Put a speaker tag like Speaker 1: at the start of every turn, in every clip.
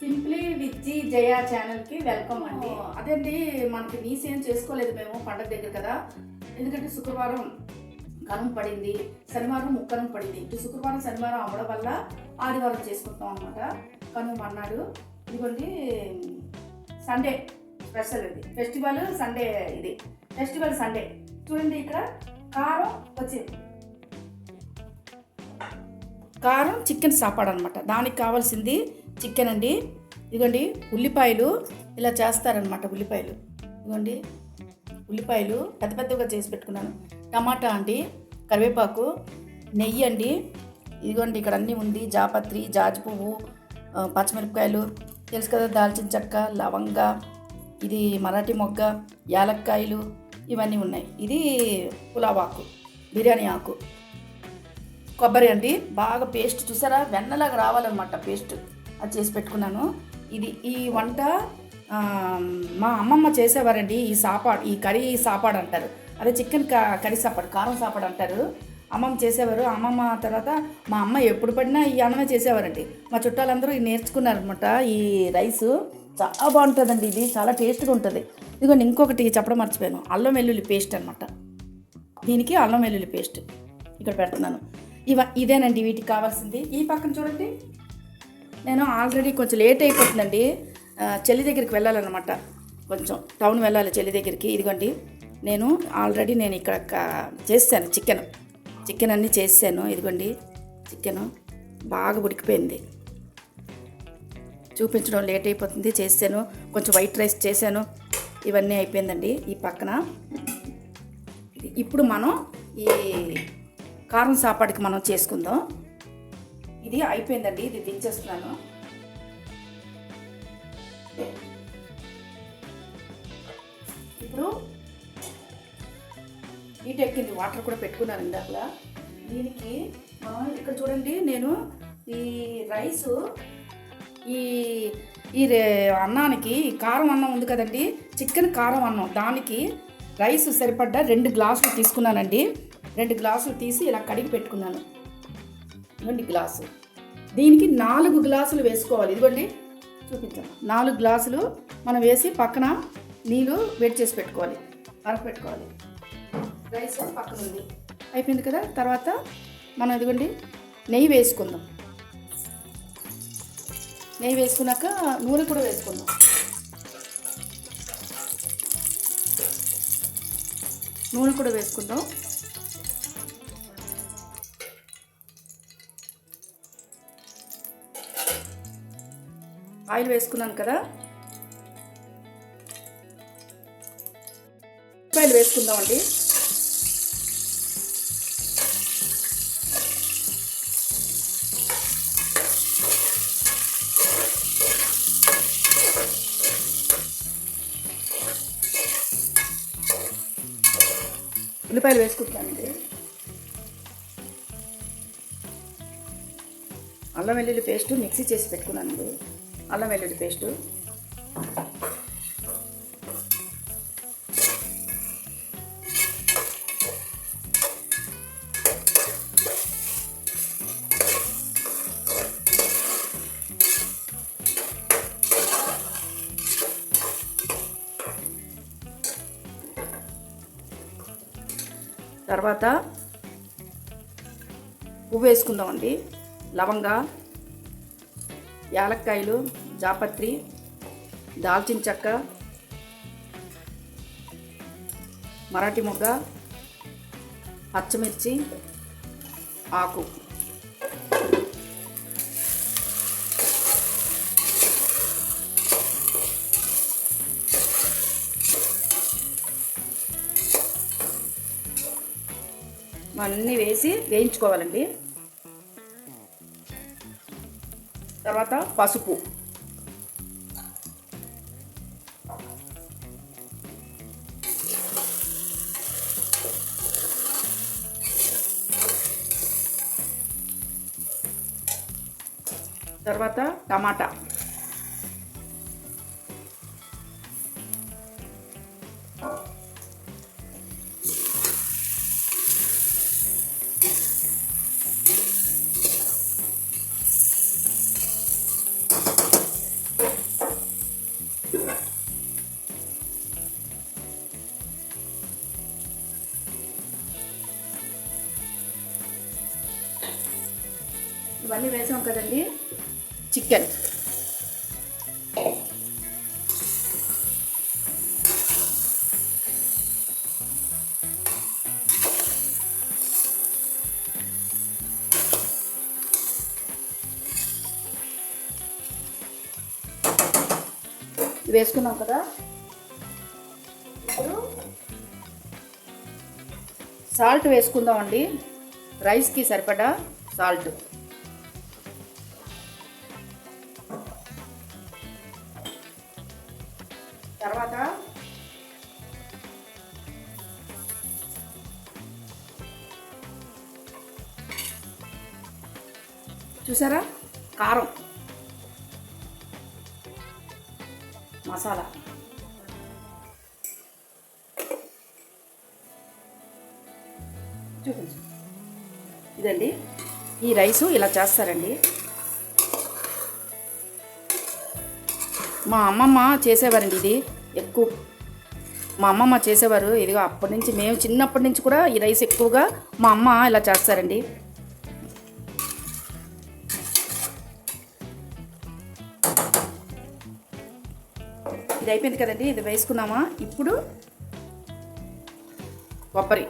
Speaker 1: Simply with జయ ఛానల్కి welcome అండి. అదేంటి మనకి నీస్ ఏం చేసుకోలేదు మేము పండగ దగ్గర కదా. ఎందుకంటే శుక్రవారం కరం పడింది, శనివారం ముక్కరం పడింది. ఇటు శుక్రవారం శనివారం అవ్వడం వల్ల ఆదివారం చేసుకుంటాం అనమాట. కనుమ అన్నాడు. ఇదిగోండి సండే స్పెషల్, ఇది ఫెస్టివల్ సండే, ఇది ఫెస్టివల్ సండే. చూడండి ఇక్కడ కారం వచ్చింది, కారం చికెన్ సాపాడు అనమాట. దానికి కావాల్సింది చికెన్ అండి. ఇదిగోండి ఉల్లిపాయలు ఇలా చేస్తారనమాట. ఉల్లిపాయలు ఇదిగోండి, ఉల్లిపాయలు పెద్ద పెద్దగా చేసి పెట్టుకున్నాను. టమాటా అండి, కరివేపాకు, నెయ్యి అండి. ఇదిగోండి ఇక్కడ అన్నీ ఉంది. జాపత్రి, జాజి పువ్వు, పచ్చిమిరపకాయలు తెలుసు కదా, దాల్చిన చెక్క, లవంగ, ఇది మరాఠీ మొగ్గ, యాలక్కాయలు ఇవన్నీ ఉన్నాయి. ఇది పులావ్ ఆకు, బిర్యానీ ఆకు, కొబ్బరి అండి. బాగా పేస్ట్ చూసారా, వెన్నలాగా రావాలన్నమాట పేస్ట్. అది చేసి పెట్టుకున్నాను. ఈ వంట మా అమ్మమ్మ చేసేవారండి. ఈ సాపాడు, ఈ కర్రీ సాపాడు అంటారు. అదే చికెన్ కర్రీ సాపాడు, కారం సాపాడు అంటారు. అమ్మమ్మ చేసేవారు. అమ్మమ్మ తర్వాత మా అమ్మ ఎప్పుడు పడినా ఈ అన్నమే చేసేవారండి. మా చుట్టాలందరూ నేర్చుకున్నారనమాట. ఈ రైసు చాలా బాగుంటుందండి. ఇది చాలా టేస్ట్గా ఉంటుంది. ఇదిగోండి ఇంకొకటి చెప్పడం మర్చిపోయాను, అల్లం వెల్లుల్లి పేస్ట్ అనమాట. దీనికి అల్లం వెల్లుల్లి పేస్ట్ ఇక్కడ పెడుతున్నాను. ఇదేనండి వీటికి కావాల్సింది. ఈ పక్కన చూడండి, నేను ఆల్రెడీ కొంచెం లేట్ అయిపోతుందండి. చెల్లి దగ్గరికి వెళ్ళాలన్నమాట, కొంచెం టౌన్ వెళ్ళాలి చెల్లి దగ్గరికి. ఇదిగోండి నేను ఆల్రెడీ ఇక్కడ చేశాను చికెన్ అన్నీ చేశాను. ఇదిగోండి చికెను బాగా ఉడికిపోయింది. చూపించడం లేట్ అయిపోతుంది. చేశాను, కొంచెం వైట్ రైస్ చేశాను. ఇవన్నీ అయిపోయిందండి. ఈ పక్కన ఇప్పుడు మనం ఈ కారం సాపాడికి మనం చేసుకుందాం. ఇది అయిపోయిందండి. ఇది దించేస్తున్నాను. ఇప్పుడు హీట్ ఎక్కింది, వాటర్ కూడా పెట్టుకున్నాను ఇందాక. దీనికి ఇక్కడ చూడండి, నేను ఈ రైసు ఈ అన్నానికి, కారం అన్నం ఉంది కదండి, చికెన్ కారం అన్నం, దానికి రైస్ సరిపడ్డ 2 గ్లాసులు తీసుకున్నానండి. 2 గ్లాసులు తీసి ఇలా కడిగి పెట్టుకున్నాను. 2 గ్లాసు, దీనికి 4 గ్లాసులు వేసుకోవాలి. ఇదిగోండి చూపించాను. 4 గ్లాసులు మనం వేసి పక్కన నీళ్ళు వేడి చేసి పెట్టుకోవాలి, పెట్టుకోవాలి. రైస్ పక్కన ఉంది. అయిపోయింది కదా. తర్వాత మనం ఇదిగోండి నెయ్యి వేసుకుందాం. నెయ్యి వేసుకున్నాక నూనె కూడా వేసుకుందాం. నూనె కూడా వేసుకుందాం. ఆయిల్ వేసుకున్నాను కదా. ఉల్లిపాయలు వేసుకుందామండి. ఉల్లిపాయలు వేసుకుంటానండి. అల్లం వెల్లుల్లి పేస్ట్ మిక్సీ చేసి పెట్టుకున్నానండి. అల్లం వెల్లుల్లి పేస్టు, తర్వాత పువ్వు వేసుకుందామండి. లవంగ, యాలక్కాయలు, జాపత్రి, దాల్చిన చెక్క, మరాఠీ మొగ్గ, పచ్చిమిర్చి ఆకు, అన్నీ వేసి వేయించుకోవాలండి. తర్వాత పసుపు, తర్వాత టమాటా, ఇవన్నీ వేసాం కదండి. చికెన్ వేసుకున్నాం కదా. ఇప్పుడు సాల్ట్ వేసుకుందామండి. రైస్కి సరిపడా సాల్ట్. తర్వాత చూసారా, కారం, మసాలా. చూపించు. ఇదండి ఈ రైసు ఇలా చేస్తారండి. మా అమ్మమ్మ చేసేవారండి ఇది ఎక్కువ. మా అమ్మమ్మ చేసేవారు ఇదిగో. అప్పటి నుంచి మేము చిన్నప్పటి నుంచి కూడా ఈ రైస్ ఎక్కువగా మా అమ్మ ఇలా చేస్తారండి. ఇది అయిపోయింది కదండి. ఇది వేసుకున్నామా. ఇప్పుడు కొబ్బరి.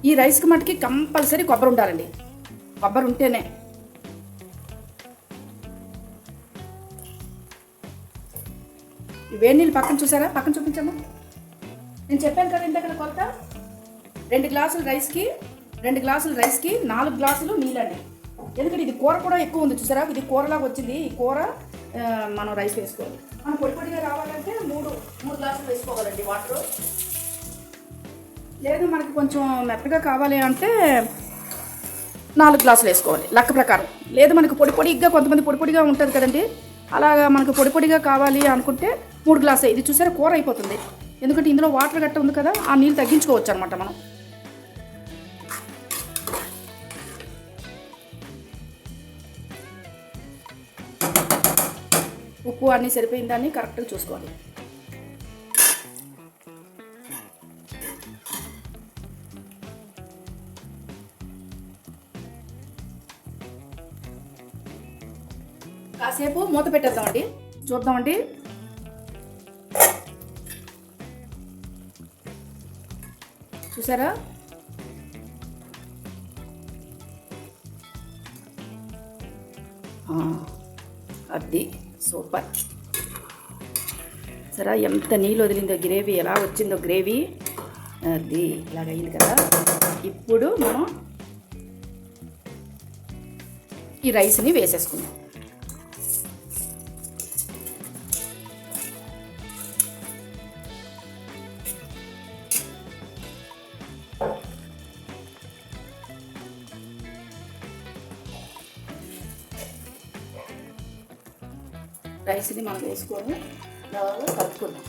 Speaker 1: ఈ రైస్కి మటుకి కంపల్సరీ కొబ్బరి ఉండాలండి. కొబ్బరి ఉంటేనే. వేడి నీళ్ళు పక్కన చూసారా, పక్కన చూపించమ్మా. నేను చెప్పాను కదండి అక్కడ కొలత. 2 గ్లాసుల రైస్కి 4 గ్లాసులు నీళ్ళండి. ఎందుకంటే ఇది కూర కూడా ఎక్కువ ఉంది చూసారా. ఇది కూరలాగా వచ్చింది. ఈ కూర మనం రైస్ వేసుకోవాలి. మనం పొడిగా రావాలంటే 3 గ్లాసులు వేసుకోవాలండి వాటర్. లేదు మనకి కొంచెం మెత్తగా కావాలి అంటే 4 గ్లాసులు వేసుకోవాలి లెక్క ప్రకారం. లేదు మనకు పొడిగా, కొంతమంది పొడిగా ఉంటుంది కదండి. అలాగా మనకు పొడిగా కావాలి అనుకుంటే 3 గ్లాసులు. ఇది చూసారా కూర అయిపోతుంది. ఎందుకంటే ఇందులో వాటర్ గట్ట ఉంది కదా, ఆ నీళ్ళు తగ్గించుకోవచ్చు అనమాట మనం. ఉప్పు అన్నీ సరిపోయిందని కరెక్ట్గా చూసుకోవాలి. కాసేపు మూత పెట్టేద్దామండి. చూద్దామండి. చూసారా, అది సూపర్. సరే ఎంత నీళ్ళు వదిలిందో, గ్రేవీ ఎలా వచ్చిందో గ్రేవీ. అది ఇలాగైంది కదా. ఇప్పుడు మనం ఈ రైస్ని వేసేసుకుందాం. రైస్ని మనం వేసుకొని బాగా కలుపుకుందాం.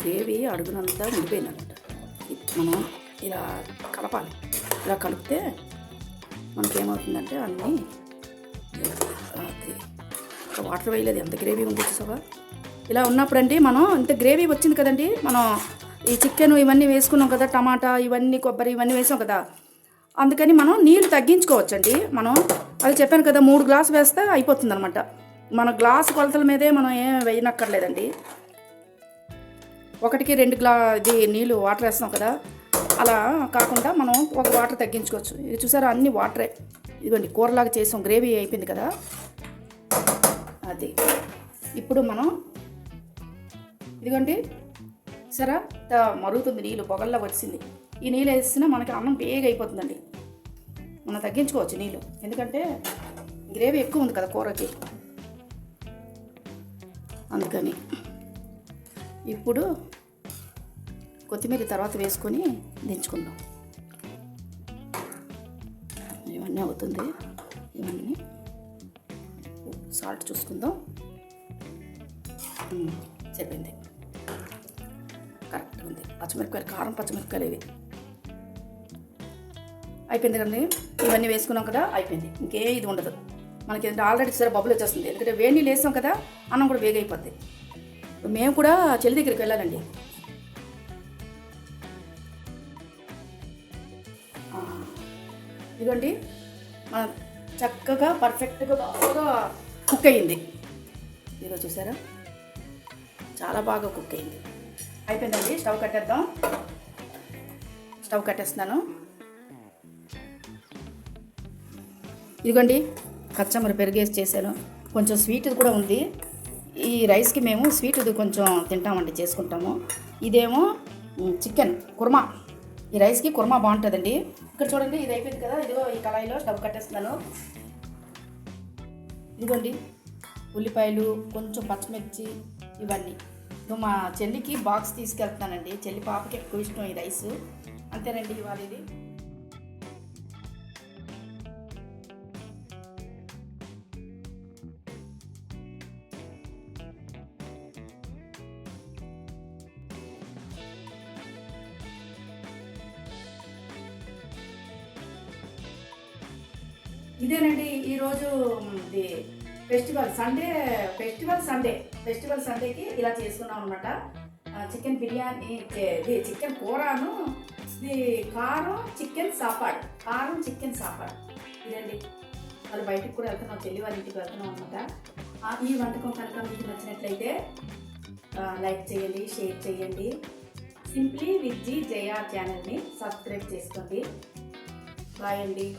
Speaker 1: గ్రేవీ అడుగునంతా ఉండిపోయిందన్నమాట. మనం ఇలా కలపాలి. ఇలా కలిపితే మనకేమవుతుందంటే అన్నీ వాటర్ వేయలేదు. ఎంత గ్రేవీ ఉంది చూసావా. ఇలా ఉన్నప్పుడండి మనం ఇంత గ్రేవీ వచ్చింది కదండి. మనం ఈ చికెన్ ఇవన్నీ వేసుకున్నాం కదా, టమాటా ఇవన్నీ కొబ్బరి ఇవన్నీ వేసాం కదా. అందుకని మనం నీళ్ళు తగ్గించుకోవచ్చండి. మనం అది చెప్పాను కదా, 3 గ్లాసు వేస్తే అయిపోతుంది అనమాట. మన గ్లాసు కొలతల మీదే మనం ఏం వేయనక్కర్లేదండి. 1కి 2 ఇది నీళ్ళు వాటర్ వేస్తాం కదా, అలా కాకుండా మనం ఒక వాటర్ తగ్గించుకోవచ్చు. ఇది చూసారా అన్ని వాటరే. ఇదిగోండి కూరలాగా చేసాం, గ్రేవీ అయిపోయింది కదా. అది ఇప్పుడు మనం ఇదిగోండి సరే మరుగుతుంది, నీళ్ళు పొగల్లాగా వచ్చింది. ఈ నీళ్ళు వేసినా మనకి అన్నం వేగ అయిపోతుందండి. మనం తగ్గించుకోవచ్చు నీళ్ళు, ఎందుకంటే గ్రేవీ ఎక్కువ ఉంది కదా కూరకి, అందుకని. ఇప్పుడు కొత్తిమీర తర్వాత వేసుకొని దించుకుందాం. ఇవన్నీ అవుతుంది. ఇవన్నీ సాల్ట్ చూసుకుందాం. సరిపోయింది కరెక్ట్. ఉంది పచ్చిమిరపకాయలు, కారం పచ్చిమిరపకాయలు ఇవి. అయిపోయింది కదండి, ఇవన్నీ వేసుకున్నాం కదా, అయిపోయింది. ఇంకే ఇది ఉండదు మనకి. ఆల్రెడీ సరే బబ్బులు వచ్చేస్తుంది, ఎందుకంటే వేడి నీళ్ళు వేసాం కదా, అన్నం కూడా వేగైపోద్ది. మేము కూడా చెల్లి దగ్గరికి వెళ్ళాలండి. ఇదిగోండి మనం చక్కగా పర్ఫెక్ట్గా బాగా కుక్ అయ్యింది. ఇదిగో చూసారా, చాలా బాగా కుక్ అయింది. అయిపోయిందండి, స్టవ్ కట్టేద్దాం. స్టవ్ కట్టేస్తున్నాను. ఇదిగోండి కచ్చమర పెరిగేసి చేశాను. కొంచెం స్వీట్ కూడా ఉంది. ఈ రైస్కి మేము స్వీట్ కొంచెం తింటామండి, చేసుకుంటాము. ఇదేమో చికెన్ కుర్మా. ఈ రైస్కి కుర్మా బాగుంటుందండి. ఇక్కడ చూడండి, ఇది అయిపోయింది కదా. ఇదిగో ఈ కళాయిలో స్టవ్ కట్టేస్తున్నాను. ఇదిగోండి ఉల్లిపాయలు, కొంచెం పచ్చిమిర్చి, ఇవన్నీ. మా చెల్లికి బాక్స్ తీసుకెళ్తున్నానండి. చెల్లి పాపకి ఎక్కువ ఇష్టం ఈ రైస్. అంతేనండి ఇవాళ ఇది. ఇదేనండి ఈరోజు ఫెస్టివల్ సండేకి ఇలా చేసుకున్నాం అనమాట. చికెన్ బిర్యానీ, ఇది చికెన్ కూరను, ఇది కారం చికెన్ సాపాడు. ఇదండి. వాళ్ళు బయటికి కూడా వెళ్తున్నాం, చెల్లి వాళ్ళ ఇంటికి వెళ్తున్నాం అనమాట. ఈ వంటకం కనుక మీకు నచ్చినట్లయితే లైక్ చేయండి, షేర్ చేయండి. సింప్లీ విత్ జయ ఛానల్ని సబ్స్క్రైబ్ చేసుకోండి. బాయ్ అండి.